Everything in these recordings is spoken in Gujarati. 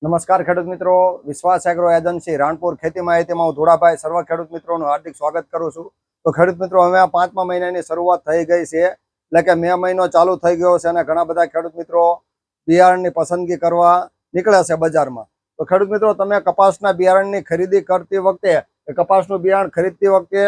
નમસ્કાર ખેડૂત મિત્રો, વિશ્વાસ એગ્રો એજન્સી રાણપુર ખેતી માહિતીમાં હું ધોળાભાઈ સર્વ ખેડૂત મિત્રોનું હાર્દિક સ્વાગત કરું છું। તો ખેડૂત મિત્રો, હવે આ 5મા મહિનાની શરૂઆત થઈ ગઈ છે, એટલે કે મે મહિનો ચાલુ થઈ ગયો છે અને ઘણા બધા ખેડૂત મિત્રો બિયારણની પસંદગી કરવા નીકળ્યા છે બજારમાં। તો ખેડૂત મિત્રો, તમે કપાસના બિયારણની ખરીદી કરતી વખતે, કપાસનું બિયારણ ખરીદતી વખતે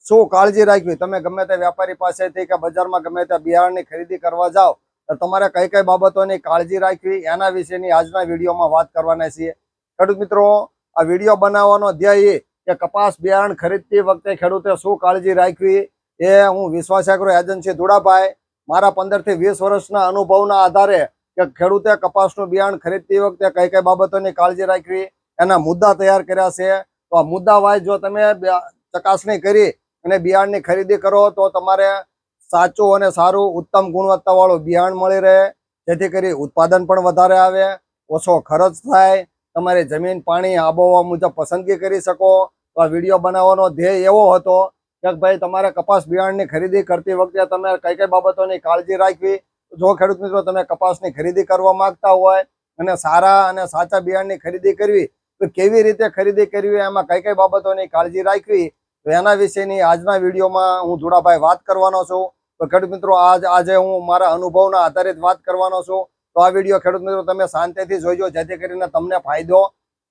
શું કાળજી રાખવી, તમે ગમે તે વ્યાપારી પાસેથી કે બજારમાં ગમે તે બિયારણની ખરીદી કરવા જાઓ તો તમારે કઈ કઈ બાબતોની કાળજી રાખવી એના વિશેની આજના વિડીયોમાં વાત કરવાના છીએ। ખેડૂત મિત્રો, આ વિડીયો બનાવવાનો ધ્યેય એ કે કપાસ બિયારણ ખરીદતી વખતે ખેડૂતે શું કાળજી રાખવી એ હું વિશ્વાસ એગ્રો એજન્સી ધોળાભાઈ મારા 15 થી 20 વર્ષના અનુભવના આધારે કે ખેડૂતે કપાસનું બિયારણ ખરીદતી વખતે કઈ કઈ બાબતોની કાળજી રાખવી એના મુદ્દા તૈયાર કર્યા છે। તો આ મુદ્દા વાઇઝ જો તમે ચકાસણી કરી અને બિયારણની ખરીદી કરો તો તમારે સાચું અને સારું ઉત્તમ ગુણવત્તાવાળું બિયારણ મળી રહે, જેથી કરી ઉત્પાદન પણ વધારે આવે, ઓછો ખર્ચ થાય, તમારી જમીન પાણી આબોહવા મુજબ પસંદગી કરી શકો। તો આ વિડીયો બનાવવાનો ધ્યેય એવો હતો કે ભાઈ તમારે કપાસ બિયારણની ખરીદી કરતી વખતે તમે કઈ કઈ બાબતોની કાળજી રાખવી। જો ખેડૂત મિત્રો તમે કપાસની ખરીદી કરવા માંગતા હોય અને સારા અને સાચા બિયારણની ખરીદી કરવી તો કેવી રીતે ખરીદી કરવી, એમાં કઈ કઈ બાબતોની કાળજી રાખવી, તો એના વિશેની આજના વિડીયોમાં હું ધોળાભાઈ વાત કરવાનો છું। તો ખેડૂત મિત્રો, આજે હું મારા અનુભવના આધારિત વાત કરવાનો છું। તો આ વિડીયો ખેડૂત મિત્રો તમે શાંતિથી જોઈજો, જેથી કરીને તમને ફાયદો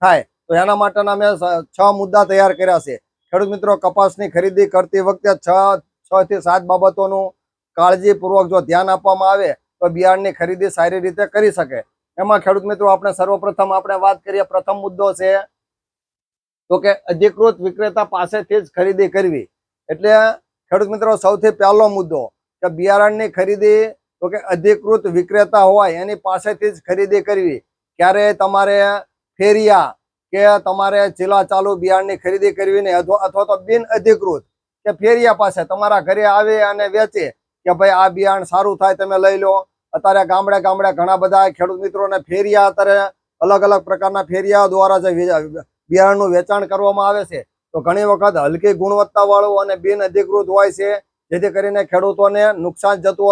થાય। તો એના માટેના મેં 6 મુદ્દા તૈયાર કર્યા છે। ખેડૂત મિત્રો, કપાસની ખરીદી કરતી વખતે 6 થી 7 બાબતોનું કાળજીપૂર્વક જો ધ્યાન આપવામાં આવે તો બિયારણની ખરીદી સારી રીતે કરી શકે। એમાં ખેડૂત મિત્રો આપણે સર્વપ્રથમ વાત કરીએ, પ્રથમ મુદ્દો છે તો કે અધિકૃત વિક્રેતા પાસેથી જ ખરીદી કરવી। એટલે ખેડૂત મિત્રો સૌથી પહેલો મુદ્દો કે બિયારણની ખરીદી તો કે અધિકૃત વિક્રેતા હોય એની પાસેથી જ ખરીદી કરવી। ક્યારે તમારે ફેરિયા કે તમારે ચીલા ચાલુ બિયારણની ખરીદી કરવી નહીં, અથવા તો બિન અધિકૃત કે ફેરિયા પાસે તમારા ઘરે આવે અને વેચે કે ભાઈ આ બિયારણ સારું થાય તમે લઈ લો। અત્યારે ગામડે ગામડે ઘણા બધા ખેડૂત મિત્રોને ફેરિયા, અત્યારે અલગ અલગ પ્રકારના ફેરિયા દ્વારા જે બિયારણનું વેચાણ કરવામાં આવે છે તો ઘણી વખત હલકી ગુણવત્તા વાળું અને બિન અધિકૃત હોય છે, જેથી કરીને ખેડૂતોને નુકસાન જતું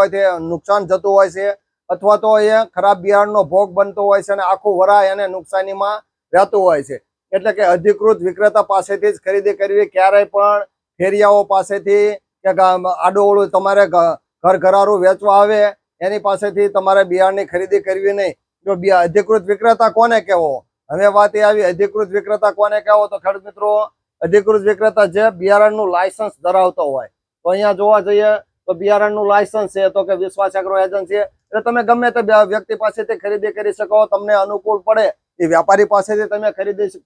હોય છે અથવા તો એ ખરાબ બિયારણનો ભોગ બનતો હોય છે અને આખું વરાય અને નુકસાનીમાં રહેતું હોય છે। એટલે કે અધિકૃત વિક્રેતા પાસેથી જ ખરીદી કરવી। ક્યારેય પણ ફેરિયાઓ પાસેથી કે આડોઅવળું તમારે ઘર ઘરારું વેચવા આવે એની પાસેથી તમારે બિયારણની ખરીદી કરવી નહીં। જો અધિકૃત વિક્રેતા કોને કહેવો, હવે વાત એ આવી અધિકૃત વિક્રેતા કોને કહેવો, તો ખેડૂત મિત્રો અધિકૃત વિક્રેતા જે બિયારણનું લાયસન્સ ધરાવતો હોય, તો અહીંયા જોવા જઈએ તો બિયારણનું લાયસન્સ છે તો કે વિશ્વાસ એગ્રો એજન્સી, એટલે તમે ગમે તે વ્યક્તિ પાસેથી ખરીદી કરી શકો, તમને અનુકૂળ પડે એ વ્યાપારી પાસેથી તમે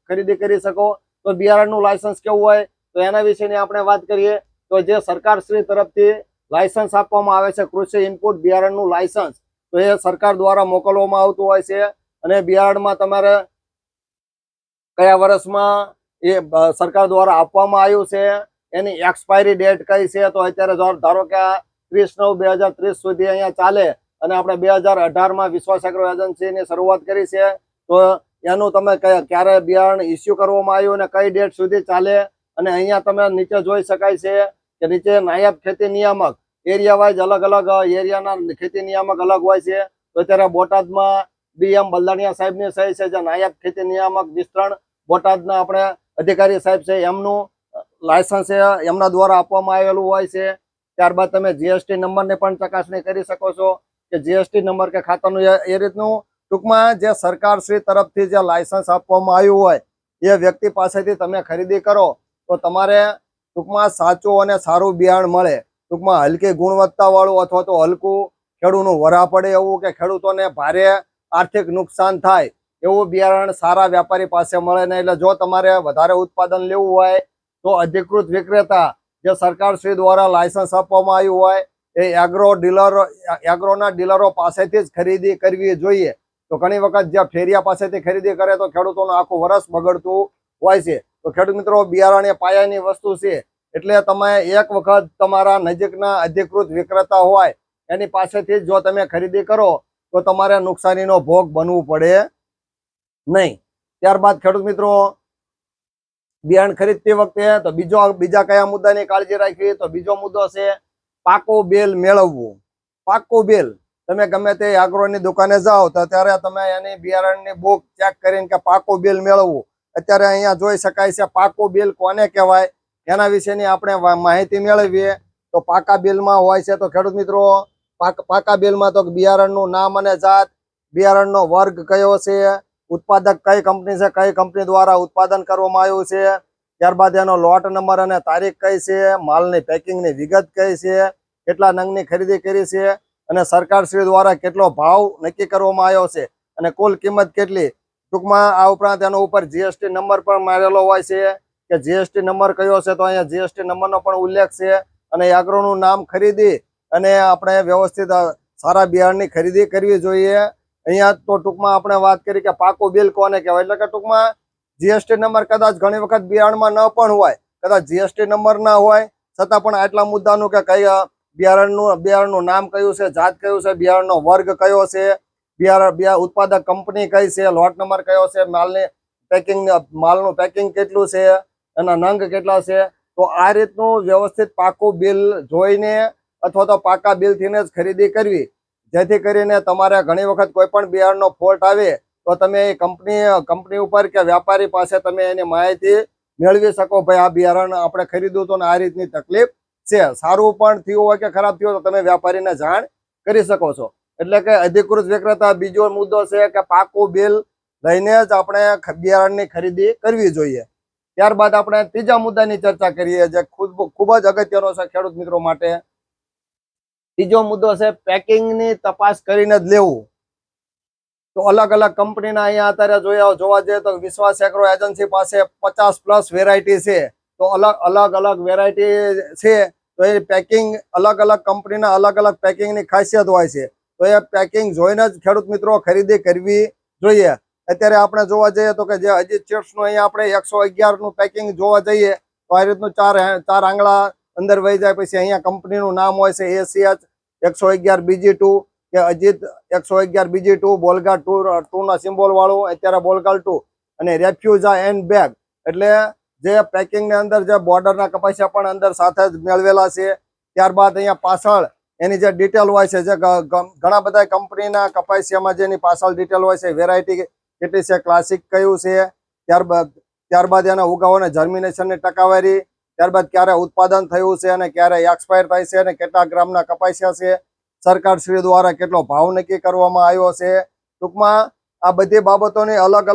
ખરીદી કરી શકો। તો બિયારણનું લાયસન્સ કેવું હોય તો એના વિશેની આપણે વાત કરીએ તો જે સરકારશ્રી તરફથી લાયસન્સ આપવામાં આવે છે, કૃષિ ઇનપુટ બિયારણનું લાયસન્સ, તો એ સરકાર દ્વારા મોકલવામાં આવતું હોય છે અને બિયારણમાં તમારે કયા વર્ષમાં એ સરકાર દ્વારા આપવામાં આવ્યું છે, એની એક્સપાયરી ડેટ કઈ છે, તો અત્યારે ધારો કે 30/9/2030 સુધી અહીંયા ચાલે અને આપણે 2018માં વિશ્વાસ એગ્રો એજન્સીની શરૂઆત કરી છે, તો એનું તમે ક્યારે બિયારણ ઇસ્યુ કરવામાં આવ્યું અને કઈ ડેટ સુધી ચાલે, અને અહીંયા તમે નીચે જોઈ શકાય છે કે નીચે નાયબ ખેતી નિયામક એરિયા વાઇઝ અલગ અલગ એરિયાના ખેતી નિયામક અલગ હોય છે। તો અત્યારે બોટાદમાં BM બલદાણિયા સાહેબની સહી છે, જે નાયબ ખેતી નિયામક વિસ્તરણ બોટાદના આપણે અધિકારી સાહેબ છે, એમનું લાયસન્સ એમના દ્વારા આપવામાં આવેલું હોય છે। ત્યારબાદ તમે GST નંબરની પણ ચકાસણી કરી શકો છો કે GST નંબર કે ખાતાનું એ રીતનું ટૂંકમાં જે સરકારશ્રી તરફથી જે લાયસન્સ આપવામાં આવ્યું હોય એ વ્યક્તિ પાસેથી તમે ખરીદી કરો તો તમારે ટૂંકમાં સાચું અને સારું બિયારણ મળે। ટૂંકમાં હલકી ગુણવત્તા વાળું અથવા તો હલકું ખેડૂતનું વરા પડે એવું કે ખેડૂતોને ભારે આર્થિક નુકસાન થાય એવું બિયારણ સારા વ્યાપારી પાસે મળે નહીં। એટલે જો તમારે વધારે ઉત્પાદન લેવું હોય તો અધિકૃત વિક્રેતા જે સરકારશ્રી દ્વારા લાયસન્સ આપવામાં આવ્યું હોય એ એગ્રોના ડીલરો પાસેથી જ ખરીદી કરવી જોઈએ। તો ઘણી વખત જે ફેરિયા પાસેથી ખરીદી કરે તો ખેડૂતોનું આખું વર્ષ બગડતું હોય છે। તો ખેડૂત મિત્રો, બિયારણ એ પાયાની વસ્તુ છે, એટલે તમે એક વખત તમારા નજીકના અધિકૃત વિક્રેતા હોય એની પાસેથી જો તમે ખરીદી કરો તો તમારે નુકસાનીનો ભોગ બનવું પડે નહીં। ત્યારબાદ ખેડૂત મિત્રો બિયારણ ખરીદતી વખતે તો બીજા કયા મુદ્દાની કાળજી રાખવી, તો બીજો મુદ્દો છે પાકું બેલ મેળવવું। પાકું બેલ તમે ગમે તે એગ્રોની દુકાને જાઓ તો ત્યારે તમે એની બિયારણની બુક ચેક કરીને કે પાકું બિલ મેળવવું. અત્યારે અહીંયા જોઈ શકાય છે પાકું બિલ કોને કહેવાય એના વિશેની આપણે માહિતી મેળવીએ. તો પાકા બિલમાં હોય છે તો ખેડૂત મિત્રો પાકા બિલમાં તો બિયારણનું નામ અને જાત, બિયારણનો વર્ગ કયો છે, ઉત્પાદક કઈ કંપની છે, કઈ કંપની દ્વારા ઉત્પાદન કરવામાં આવ્યું છે, ત્યારબાદ એનો લોટ નંબર અને તારીખ કઈ છે, માલની પેકિંગની વિગત કઈ છે, કેટલા નંગની ખરીદી કરી છે અને સરકારશ્રી દ્વારા કેટલો ભાવ નક્કી કરવામાં આવ્યો છે અને કુલ કિંમત કેટલી. ટૂંકમાં આ ઉપરાંત એનો ઉપર જીએસટી નંબર પણ મારેલો હોય છે કે જીએસટી નંબર કયો છે તો અહીંયા જીએસટી નંબરનો પણ ઉલ્લેખ છે. અને એગ્રોનું નામ ખરીદી અને આપણે વ્યવસ્થિત સારા બિયારણની ખરીદી કરવી જોઈએ. અહીંયા તો ટૂંકમાં આપણે વાત કરી કે પાકું બિલ કોને કહેવાય, એટલે કે ટૂંકમાં જીએસટી નંબર કદાચ ઘણી વખત બિયારણમાં ન પણ હોય, કદાચ જીએસટી નંબર ના હોય છતાં પણ આટલા મુદ્દાનું કે કઈ બિયારણનું નામ કયું છે, જાત કયું છે, બિયારણનો વર્ગ કયો છે, ઉત્પાદક કંપની કઈ છે, લોટ નંબર કયો છે, માલનું પેકિંગ કેટલું છે, એના નંગ કેટલા છે. તો આ રીતનું વ્યવસ્થિત પાકું બિલ જોઈને અથવા તો પાકા બિલથી જ ખરીદી કરવી, જેથી કરીને તમારે ઘણી વખત કોઈ પણ બિયારણનો ફોલ્ટ આવે તો તમે એ કંપની ઉપર કે વ્યાપારી પાસે તમે એની માહિતી મેળવી શકો. ભાઈ આ બિયારણ આપણે ખરીદ્યું તો આ રીતની તકલીફ છે, સારું પણ થયું હોય કે ખરાબ થયું તો તમે વ્યાપારીને જાણ કરી શકો છો. એટલે કે અધિકૃત વિક્રેતા બીજો મુદ્દો છે કે પાકું બિલ લઈને જ આપણે બિયારણની ખરીદી કરવી જોઈએ. ત્યારબાદ આપણે ત્રીજા મુદ્દાની ચર્ચા કરીએ જે ખૂબ જ અગત્યનો છે ખેડૂત મિત્રો માટે. ત્રીજો મુદ્દો છે પેકિંગની તપાસ કરીને જ લેવું. તો અલગ અલગ કંપનીના અહીંયા અત્યારે જોવા જઈએ તો વિશ્વાસ એગ્રો એજન્સી પાસે 50+ વેરાયટી છે. તો અલગ વેરાયટી છે તો એ પેકિંગ અલગ અલગ કંપનીના અલગ અલગ પેકિંગની ખાસિયત હોય છે. તો એ પેકિંગ જોઈને જ ખેડૂત મિત્રો ખરીદી કરવી જોઈએ. અત્યારે આપણે જોવા જઈએ તો કે જે અજીત ચિપ્સનું અહીંયા આપણે 111નું પેકિંગ જોવા જઈએ તો આ રીતનું ચાર આંગળા અંદર વહી જાય. પછી અહીંયા કંપનીનું નામ હોય છે ACH 111 BG2 કે અજીત 111 BG2, બોલગા 2 ના સિમ્બોલ વાળું, અત્યારે બોલગાલ 2 અને રેફ્યુઝા એન્ડ બેગ. એટલે જે પેકિંગની અંદર જે બોર્ડરના કપાસિયા પણ અંદર સાથે જ મેળવેલા છે. ત્યારબાદ અહીંયા પાછળ એની જે ડિટેલ હોય છે, જે ઘણા બધા કંપનીના કપાસિયામાં જેની પાછળ ડિટેલ હોય છે, વેરાયટી કેટલી છે, ક્લાસિક કયું છે, ત્યારબાદ એના ઉગાવો અને જર્મિનેશનની ટકાવારી, ત્યારબાદ ક્યારે ઉત્પાદન થયું છે અને ક્યારે એક્સપાયર થાય છે અને કેટલા ગ્રામના કપાસિયા છે, સરકારશ્રી દ્વારા કેટલો ભાવ નક્કી કરવામાં આવ્યો છે. ટૂંકમાં આ બધી બાબતોની અલગ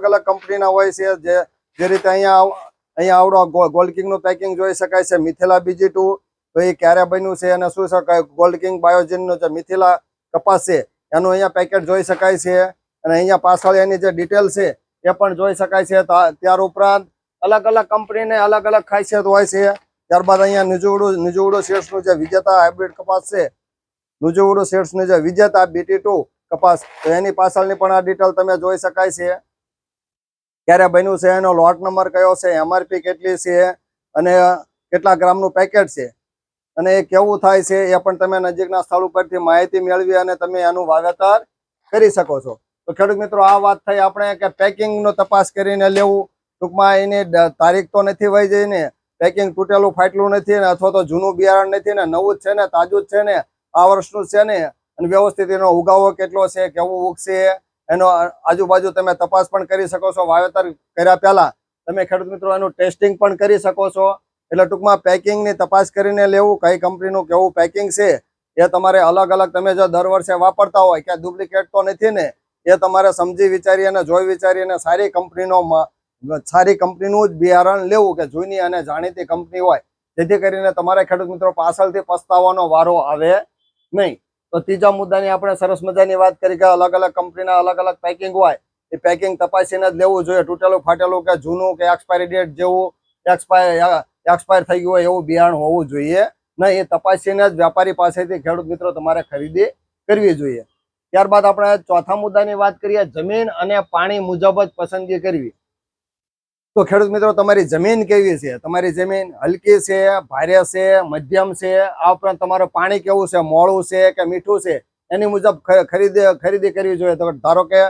અલગ કંપનીના હોય છે. જે રીતે અહીંયા આવડો ગોલ્ડ કિંગનું પેકિંગ જોઈ શકાય છે, મિથિલા BG2 તો એ ક્યારે બન્યું છે અને શું છે, ગોલ્ડ કિંગ બાયોજીનનું જે મિથિલા કપાસ છે એનું અહીંયા પેકેટ જોઈ શકાય છે અને અહીંયા પાછળ એની જે ડિટેલ છે એ પણ જોઈ શકાય છે. ત્યાર ઉપરાંત અલગ અલગ કંપનીને અલગ અલગ ખાસિયત હોય છે. ત્યારબાદ અહીંયા નિજુવડો સીડ્સનું જે વિજેતા હાઇબ્રિડ કપાસ છે, નિજુવડો સીડ્સનું જે વિજેતા BT2 કપાસ, તો એની પાછળની પણ આ ડિટેલ તમે જોઈ શકાય છે. ક્યારે બન્યું છે, એનો લોટ નંબર કયો છે, MRP કેટલી છે અને કેટલા ગ્રામનું પેકેટ છે અને એ કેવું થાય છે એ પણ તમે નજીકના સ્થળ ઉપરથી માહિતી મેળવી અને તમે એનું વાવેતર કરી શકો છો. તો ખેડૂત મિત્રો આ વાત થઈ આપણે કે પેકિંગનો તપાસ કરીને લેવું. ટૂંકમાં એની તારીખ તો નથી વહી જઈ ને, પેકિંગ તૂટેલું ફાટેલું નથી ને, અથવા તો જૂનું બિયારણ નથી ને, નવું જ છે ને, તાજું જ છે ને, આ વર્ષનું છે ને, અને વ્યવસ્થિત એનો ઉગાવો કેટલો છે, કેવું ઉગશે, એનો આજુબાજુ તમે તપાસ પણ કરી શકો છો. વાવેતર કર્યા પહેલા તમે ખેડૂત મિત્રો એનું ટેસ્ટિંગ પણ કરી શકો છો. એટલે ટૂંકમાં પેકિંગની તપાસ કરીને લેવું, કઈ કંપનીનું કેવું પેકિંગ છે એ તમારે અલગ અલગ તમે જો દર વર્ષે વાપરતા હોય કે ડુપ્લિકેટ તો નથી ને, એ તમારે સમજી વિચારી અને જોઈ વિચારીને સારી કંપનીનું જ બિયારણ લેવું કે જૂની અને જાણીતી કંપની હોય, જેથી કરીને તમારે ખેડૂત મિત્રો પાછળથી પસ્તાવાનો વારો આવે નહીં. તો ત્રીજા મુદ્દાની આપણે સરસ મજાની વાત કરી કે અલગ અલગ કંપનીના અલગ અલગ પેકિંગ હોય, એ પેકિંગ તપાસીને જ લેવું જોઈએ. તૂટેલું ફાટેલું કે જૂનું કે એક્સપાયરી ડેટ જેવું એક્સપાયર થઈ ગયું હોય એવું બિયારણ હોવું જોઈએ નહીં. એ તપાસીને જ વ્યાપારી પાસેથી ખેડૂત મિત્રો તમારે ખરીદી કરવી જોઈએ. ત્યારબાદ આપણે ચોથા મુદ્દાની વાત કરીએ, જમીન અને પાણી મુજબ જ પસંદગી કરવી. તો ખેડૂત મિત્રો તમારી જમીન કેવી છે, તમારી જમીન હલકી છે, ભારે છે, મધ્યમ છે, આ ઉપરાંત તમારું પાણી કેવું છે, મોળું છે કે મીઠું છે, એની મુજબ ખરીદી કરવી જોઈએ. તો ધારો કે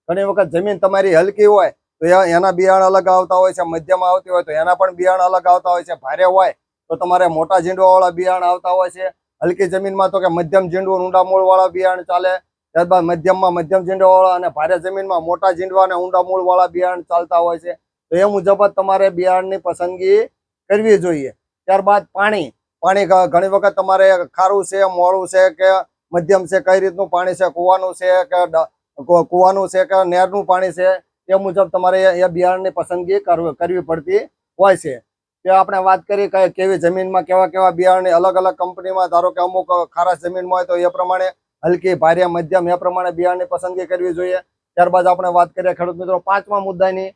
ઘણી વખત જમીન તમારી હલકી હોય તો એના બિયારણ અલગ આવતા હોય છે, મધ્યમ આવતી હોય તો એના પણ બિયારણ અલગ આવતા હોય છે, ભારે હોય તો તમારે મોટા ઝીંડવાવાળા બિયારણ આવતા હોય છે, હલકી જમીનમાં તો કે મધ્યમ ઝીંડવું ઊંડા મૂળવાળા બિયારણ ચાલે. ત્યારબાદ મધ્યમમાં મધ્યમ ઝીંડવાવાળા અને ભારે જમીનમાં મોટા ઝીંડવા અને ઊંડા મૂળવાળા બિયારણ ચાલતા હોય છે. તો એ મુજબ જ તમારે બિયારણની પસંદગી કરવી જોઈએ. ત્યારબાદ પાણી ઘણી વખત તમારે ખારું છે, મોળું છે કે મધ્યમ છે, કઈ રીતનું પાણી છે, કૂવાનું છે કે નહેરનું પાણી છે, એ મુજબ તમારે એ બિયારણની પસંદગી કરવી પડતી હોય છે. તે આપણે વાત કરી કે કેવી જમીનમાં કેવા બિયારણની અલગ અલગ કંપનીમાં, ધારો કે અમુક ખારાશ જમીનમાં હોય તો એ પ્રમાણે હલકી, ભારે, મધ્યમ એ પ્રમાણે બિયારણની પસંદગી કરવી જોઈએ. ત્યારબાદ આપણે વાત કરીએ ખેડૂત મિત્રો 5મા મુદ્દાની,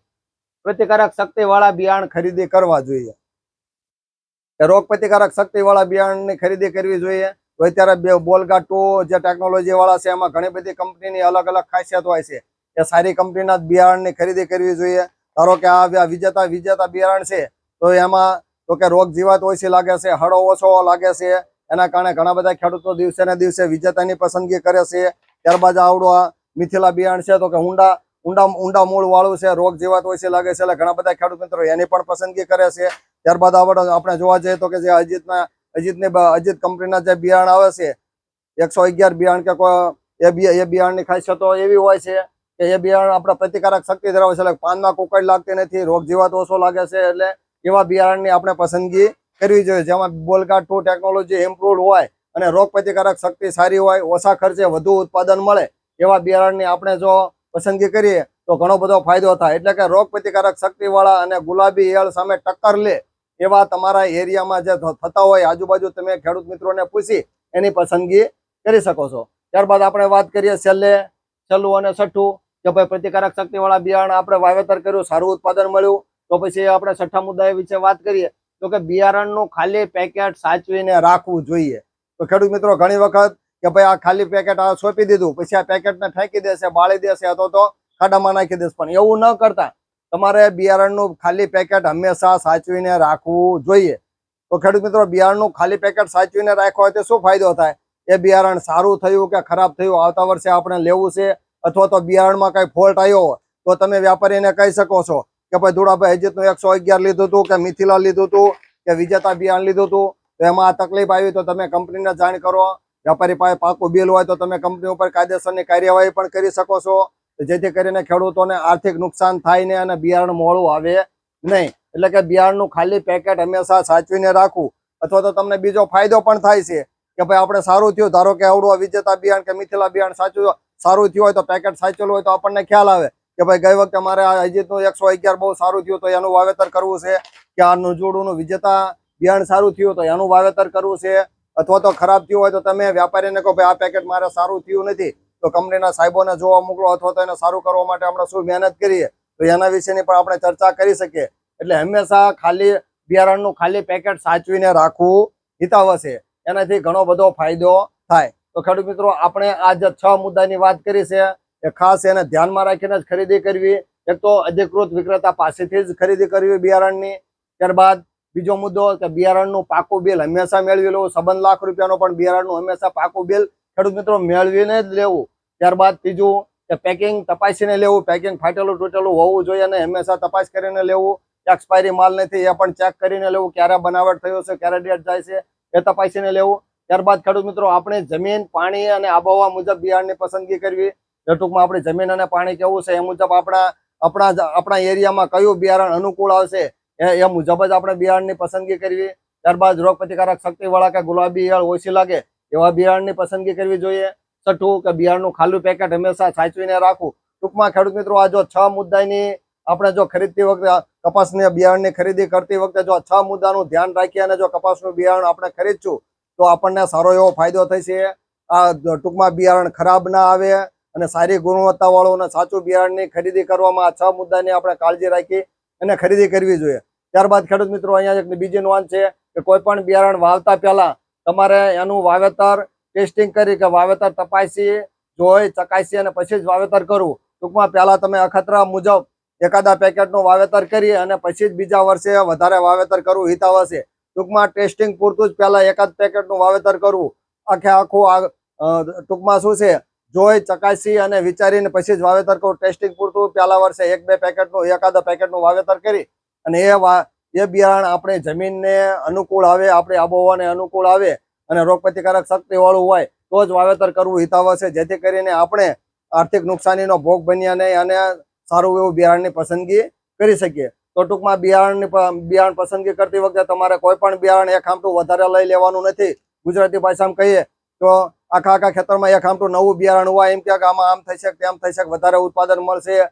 પ્રતિકારક શક્તિવાળા બિયારણ ખરીદી કરવા જોઈએ. રોગ પ્રતિકારક શક્તિવાળા બિયારણની ખરીદી કરવી જોઈએ. તો અત્યારે બોલગા 2 જે ટેકનોલોજી વાળા છે એમાં ઘણી બધી કંપનીની અલગ અલગ ખાસિયત હોય છે. એ સારી કંપનીના બિયારણની ખરીદી કરવી જોઈએ. ધારો કે આ વિજેતા બિયારણ છે તો એમાં તો કે રોગ જીવાત ઓછી લાગે છે, હળો ઓછો લાગે છે. એના કારણે ઘણા બધા ખેડૂતો દિવસે ને દિવસે વિજેતાની પસંદગી કરે છે. ત્યારબાદ આવડું આ મિથિલા બિયારણ છે તો કે ઊંડા મૂળ વાળું છે, રોગ જીવાત ઓછી લાગે છે, એટલે ઘણા બધા ખેડૂત મિત્રો એની પણ પસંદગી કરે છે. ત્યારબાદ આપણે જોવા જઈએ તો કે જે અજીત કંપનીના જે બિયારણ આવે છે 111 બિયારણ કે એ બિયારણની ખાસિયતો એવી હોય છે કે એ બિયારણ આપણે પ્રતિકારક શક્તિ ધરાવે છે, એટલે પાનમાં કુકડ લાગતી નથી, રોગ જીવાત ઓછો લાગે છે. એટલે એવા બિયારણની આપણે પસંદગી કરવી જોઈએ જેમાં બોલગા 2 ટેકનોલોજી ઇમ્પ્રુવડ હોય અને રોગ પ્રતિકારક શક્તિ સારી હોય, ઓછા ખર્ચે વધુ ઉત્પાદન મળે એવા બિયારણની આપણે જો પસંદગી કરીએ તો ઘણો બધો ફાયદો થાય. એટલે કે રોગ પ્રતિકારક શક્તિવાળા અને ગુલાબી ઈયળ સામે ટક્કર લે એવા તમારા એરિયામાં જે થતા હોય આજુબાજુ, તમે ખેડૂત મિત્રોને પૂછી એની પસંદગી કરી શકો છો. ત્યારબાદ આપણે વાત કરીએ છેલ્લું અને છઠ્ઠું કે ભાઈ પ્રતિકારક શક્તિવાળા બિયારણ આપણે વાવેતર કર્યું, સારું ઉત્પાદન મળ્યું, તો પછી આપણે છઠ્ઠા મુદ્દા વિશે વાત કરીએ તો કે બિયારણનું ખાલી પેકેટ સાચવીને રાખવું જોઈએ. તો ખેડૂત મિત્રો ઘણી વખત કે ભાઈ આ ખાલી પેકેટ આ સોંપી દીધું, પછી આ પેકેટને ફેંકી દેશે, બાળી દેશે અથવા તો ખાડામાં નાખી દેશે, પણ એવું ન કરતા તમારે બિયારણનું ખાલી પેકેટ હંમેશા સાચવીને રાખવું જોઈએ. તો ખેડૂત મિત્રો બિયારણનું ખાલી પેકેટ સાચવીને રાખવા હોય તો શું ફાયદો થાય? એ બિયારણ સારું થયું કે ખરાબ થયું, આવતા વર્ષે આપણે લેવું છે, અથવા તો બિયારણમાં કઈ ફોલ્ટ આવ્યો તો તમે વ્યાપારીને કહી શકો છો કે ભાઈ ધુડાભાઈ અજીતનું 111 લીધું હતું કે મિથિલા લીધું હતું કે વિજેતા બિયારણ લીધું હતું, તો એમાં આ તકલીફ આવી તો તમે કંપનીને જાણ કરો. વ્યાપારી પાસે પાકું બિલ હોય તો તમે કંપની ઉપર કાયદેસરની કાર્યવાહી પણ કરી શકો છો, જેથી કરીને ખેડૂતોને આર્થિક નુકસાન થાય ને અને બિયારણ મોડું આવે નહીં. એટલે કે બિયારણનું ખાલી પેકેટ હંમેશા સાચવીને રાખવું. અથવા તો તમને બીજો ફાયદો પણ થાય છે કે ભાઈ આપણે સારું થયું, ધારો કે આવડું વિજેતા બિયારણ કે મિથિલા બિયારણ સારું થયું હોય તો પેકેટ સાચવેલું હોય તો આપણને ખ્યાલ આવે કે ભાઈ ગઈ વખતે અમારે આ અજીતનું 111 બહુ સારું થયું તો એનું વાવેતર કરવું છે, કે આ નુજોડુનું વિજેતા બિયારણ સારું થયું તો એનું વાવેતર કરવું છે. અથવા તો ખરાબ થયું હોય તો તમે વ્યાપારીને કહો ભાઈ આ પેકેટ મારે સારું થયું નથી, તો કંપનીના સાહેબોને જોવા મોકલો, અથવા તો એને સારું કરવા માટે આપણે શું મહેનત કરીએ તો એના વિશેની પણ આપણે ચર્ચા કરી શકીએ. એટલે હંમેશા બિયારણનું ખાલી પેકેટ સાચવીને રાખવું હિતાવહ છે. એનાથી ઘણો બધો ફાયદો થાય. તો ખેડૂત મિત્રો આપણે આ જે 6 મુદ્દાની વાત કરી છે એ ખાસ એને ધ્યાનમાં રાખીને જ ખરીદી કરવી. એક તો અધિકૃત વિક્રેતા પાસેથી જ ખરીદી કરવી બિયારણની. ત્યારબાદ બીજો મુદ્દો કે બિયારણનું પાકું બિલ હંમેશા મેળવી લેવું. 56 લાખ રૂપિયાનો પણ બિયારણનું હંમેશા પાકું બિલ ખેડૂત મિત્રો મેળવીને જ લેવું. ત્યારબાદ ત્રીજું કે પેકિંગ તપાસીને લેવું. પેકિંગ ફાટેલું તૂટેલું હોવું જોઈએ અને હંમેશા તપાસ કરીને લેવું. એક્સપાયરી માલ નથી એ પણ ચેક કરીને લેવું, ક્યારે બનાવટ થયો છે, ક્યારે ડેટ જાય છે એ તપાસીને લેવું. ત્યારબાદ ખેડૂત મિત્રો આપણે જમીન, પાણી અને આબોહવા મુજબ બિયારણની પસંદગી કરવી. ટૂંકમાં આપણી જમીન અને પાણી કેવું છે એ મુજબ આપણા એરિયામાં કયું બિયારણ અનુકૂળ આવશે એ મુજબ જ આપણે બિયારણની પસંદગી કરવી. ત્યારબાદ રોગ પ્રતિકારક શક્તિવાળા કે ગુલાબી ઈયળ ઓછી લાગે એવા બિયારણની પસંદગી કરવી જોઈએ. છઠ્ઠું કે બિયારણનું ખાલું પેકેટ હંમેશા સાચવીને રાખવું. ટૂંકમાં ખેડૂત મિત્રો આ જો 6 મુદ્દાની આપણે જો ખરીદતી વખતે કપાસની બિયારણની ખરીદી કરતી વખતે જો 6 મુદ્દાનું ધ્યાન રાખીએ અને જો કપાસનું બિયારણ આપણે ખરીદશું તો આપણને સારો એવો ફાયદો થશે. આ ટૂંકમાં બિયારણ ખરાબ ના આવે અને સારી ગુણવત્તા વાળું અને સાચું બિયારણની ખરીદી કરવામાં આ 6 મુદ્દાની આપણે કાળજી રાખી અને ખરીદી કરવી જોઈએ. ત્યારબાદ ખેડૂત મિત્રો અહીંયા એક બીજી નોંધ છે કે કોઈ પણ બિયારણ વાવતા પહેલા તમારે એનું વાવેતર ટેસ્ટિંગ કરી કે વાવેતર તપાસી, જોઈ, ચકાસી અને પછી જ વાવેતર કરવું. ટૂંકમાં પહેલા તમે અખતરા મુજબ એકાદા પેકેટનું વાવેતર કરી અને પછી જ બીજા વર્ષે વધારે વાવેતર કરવું હિતાવહ છે. ટૂંકમાં ટેસ્ટિંગ પૂરતું જ પહેલા એકાદ પેકેટનું વાવેતર કરવું. આખું ટૂંકમાં શું છે, જોઈ, ચકાસી અને વિચારીને પછી જ વાવેતર કરવું. ટેસ્ટિંગ પૂરતું પહેલા વર્ષે એકાદા પેકેટનું વાવેતર કરી અને એ બિયારણ આપણી જમીનને અનુકૂળ આવે, આપણી આબોહવાને અનુકૂળ આવે અને રોગ પ્રતિકારક શક્તિ વાળું હોય તો જ વાવેતર કરવું હિતાવહ છે, જેથી કરીને આપણે આર્થિક નુકસાનીનો ભોગ બન્યા નહીં અને સારું એવું બિયારણની પસંદગી કરી શકીએ. તો ટૂંકમાં બિયારણ પસંદગી કરતી વખતે તમારે કોઈ પણ બિયારણ એક આમટું વધારે લઈ લેવાનું નથી. ગુજરાતી ભાષામાં કહીએ તો આખા ખેતરમાં એક આમટું નવું બિયારણ હોય, એમ કે આમાં આમ થઈ શકે તેમ થઈ શકે, વધારે ઉત્પાદન મળશે,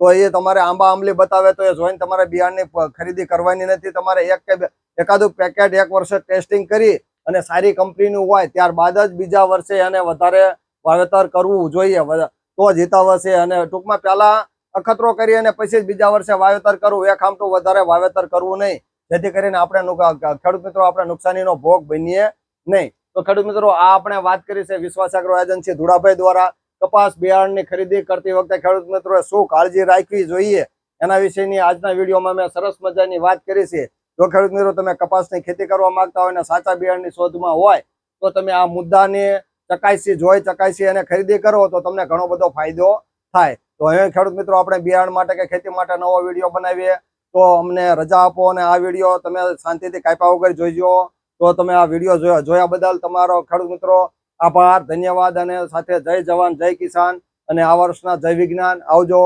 તો એ તમારે આંબા આંબલી બતાવે તો એ જોઈને તમારે બિયારણની ખરીદી કરવાની નથી. તમારે એકાદું પેકેટ એક વર્ષે ટેસ્ટિંગ કરી અને સારી કંપનીનું હોય ત્યારબાદ જ બીજા વર્ષે એને વધારે વાવેતર કરવું જોઈએ, તો જ હિતાવહ છે. અને ટૂંકમાં પહેલા અખતરો કરી અને પછી જ બીજા વર્ષે વાવેતર કરવું, એક આમટું વધારે વાવેતર કરવું નહીં, જેથી કરીને આપણે ખેડૂત મિત્રો આપણે નુકસાનીનો ભોગ બનીએ નહીં. તો ખેડૂત મિત્રો આ આપણે વાત કરી છે વિશ્વાસ એગ્રો એજન્સી ધુળાભાઈ દ્વારા કપાસ બિયારણની ખરીદી કરતી વખતે ખેડૂત મિત્રોએ શું કાળજી રાખવી જોઈએ એના વિશેની આજના વિડીયોમાં મેં સરસ મજાની વાત કરી છે. જો ખેડૂત મિત્રો તમે કપાસની ખેતી કરવા માંગતા હોય અને સાચા બિયારણની શોધમાં હોય તો તમે આ મુદ્દાને ચકાસી અને ખરીદી કરો તો તમને ઘણો બધો ફાયદો થાય. તો હવે ખેડૂત મિત્રો આપણે બિયારણ માટે કે ખેતી માટે નવો વિડીયો બનાવીએ તો અમને રજા આપો અને આ વિડીયો તમે શાંતિથી કાપ્યા વગર જોઈજો. તો તમે આ વિડીયો જોયા બદલ તમારો ખેડૂત મિત્રો આભાર, ધન્યવાદ અને સાથે જય જવાન જય કિસાન અને આ વર્ષના જય વિજ્ઞાન. આવજો.